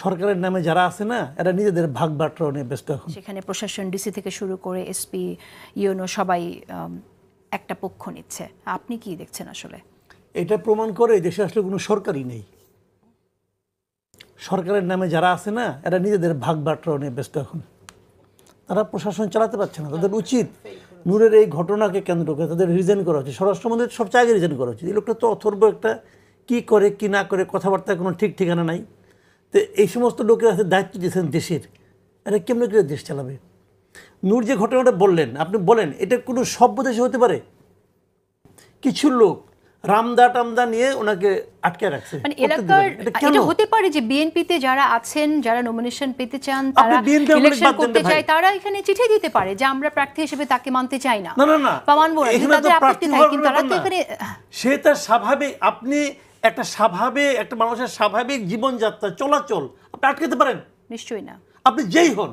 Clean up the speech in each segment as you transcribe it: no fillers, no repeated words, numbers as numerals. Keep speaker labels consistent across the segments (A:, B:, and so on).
A: সরকারের নামে যারা আছে না এরা নিজেদের ভাগ বাটরা নিয়ে ব্যস্ত এখন।
B: সেখানে প্রশাসন ডিসি থেকে শুরু করে এসপি ইউনো সবাই একটা পক্ষ নিচ্ছে, আপনি কি দেখছেন আসলে?
A: এটা প্রমাণ করে দেশে আসলে কোনো সরকারই নেই। সরকারের নামে যারা আছে না এরা নিজেদের ভাগ বাটরা নিয়ে ব্যস্ত এখন। তারা প্রশাসন চালাতে পারছে না। তাদের উচিত নূরের এই ঘটনাকে কেন্দ্র করে তাদের রিজাইন করা উচিত। স্বরাষ্ট্রমন্ত্রীর সবচেয়ে আগে রিজাইন করা উচিত। এই লোকটা তো অথর্ব একটা, কি করে কি না করে কথাবার্তার কোনো ঠিক ঠিকানা নাই। তো এই সমস্ত লোকের হাতে দায়িত্ব দিয়েছেন দেশের, এরা কেমন করে দেশ চালাবে? নূর যে ঘটনাটা বললেন, আপনি বলেন এটা কোনো সভ্য দেশে হতে পারে? কিছু লোক রামদা টামদা নিয়ে ওনাকে আটকে রাখছে।
B: মানে এলাকার এটা হতে পারে যে বিএনপিতে যারা আছেন, যারা নমিনেশন পেতে চান, তারা ইলেকশন করতে চায়, তারা এখানে চিঠি দিতে পারে যে আমরা প্রার্থী হিসেবে তাকে মানতে চাই না।
A: না না না,
B: বা মানবো না, তাদের আপত্তি থাকে, কিন্তু তারা তো এখানে
A: সে তার স্বাভাবিক, আপনি একটা স্বাভাবিক একটা মানুষের স্বাভাবিক জীবনযাত্রা চলাচল আপনি আটকাতে পারেন?
B: নিশ্চয়ই না।
A: আপনি যেই হন,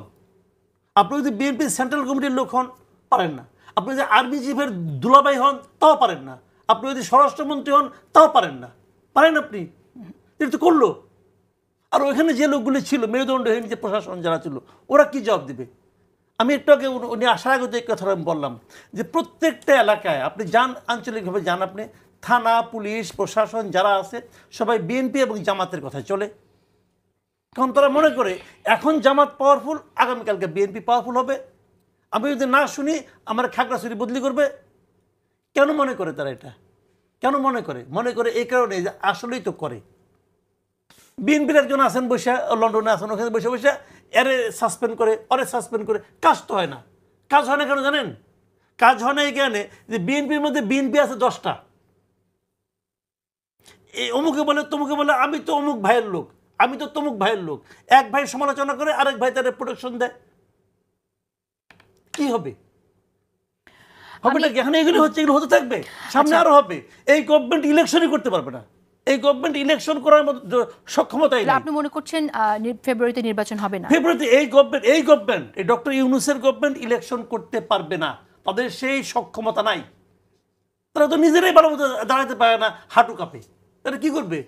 A: আপনি যদি বিএনপি সেন্ট্রাল কমিটির লোক হন পারেন না, আপনি যদি আর্মি চিফের দুলাভাই হন তাও পারেন না, আপনি যদি স্বরাষ্ট্রমন্ত্রী হন তাও পারেন না। পারেন আপনি? এটা তো করলো। আর ওইখানে যে লোকগুলি ছিল মেরুদণ্ডহীন যে প্রশাসন যারা ছিল, ওরা কি জবাব দেবে? আমি একটু আগে উনি আসার আগে যে কথাটা আমি বললাম যে প্রত্যেকটা এলাকায় আপনি যান, আঞ্চলিকভাবে যান, আপনি থানা পুলিশ প্রশাসন যারা আছে সবাই বিএনপি এবং জামাতের কথা চলে। কারণ তারা মনে করে এখন জামাত পাওয়ারফুল, আগামীকালকে বিএনপি পাওয়ারফুল হবে। আমি যদি না শুনি আমার খাগড়াছড়ি বদলি করবে। কেন মনে করে তারা এটা? কেন মনে করে? মনে করে এই কারণে যে আসলেই তো করে। বিএনপির একজন আছেন বসে, লন্ডনে আছেন, ওখানে বসে বসে এরে সাসপেন্ড করে, ওরে সাসপেন্ড করে, কাজ তো হয় না। কাজ হয় না কেন জানেন? কাজ হয় না এই কারণে যে বিএনপির মধ্যে বিএনপি আছে 10টা। এই অমুকে বলে তমুকে বলে আমি তো অমুক ভাইয়ের লোক, আমি তো তমুক ভাইয়ের লোক। এক ভাই সমালোচনা করে আরেক ভাই তাদের প্রোটেকশন দেয়। কি হবে? হবে না? এখানে এগুলো হচ্ছে, এগুলো হতে থাকবে, সামনে আরো হবে। এই গভর্নমেন্ট ইলেকশনই করতে পারবে না। এই গভর্নমেন্ট ইলেকশন করার মতো সক্ষমতাই নেই।
B: আপনি মনে করছেন ফেব্রুয়ারিতে নির্বাচন হবে না?
A: ফেব্রুয়ারিতে এই গভর্নমেন্ট এই ডক্টর ইউনূসের গভর্নমেন্ট ইলেকশন করতে পারবে না। তাদের সেই সক্ষমতা নাই। তারা তো নিজেরাই ভালো মতো দাঁড়াতে পারে না, হাঁটু কাঁপে। তারা কি করবে?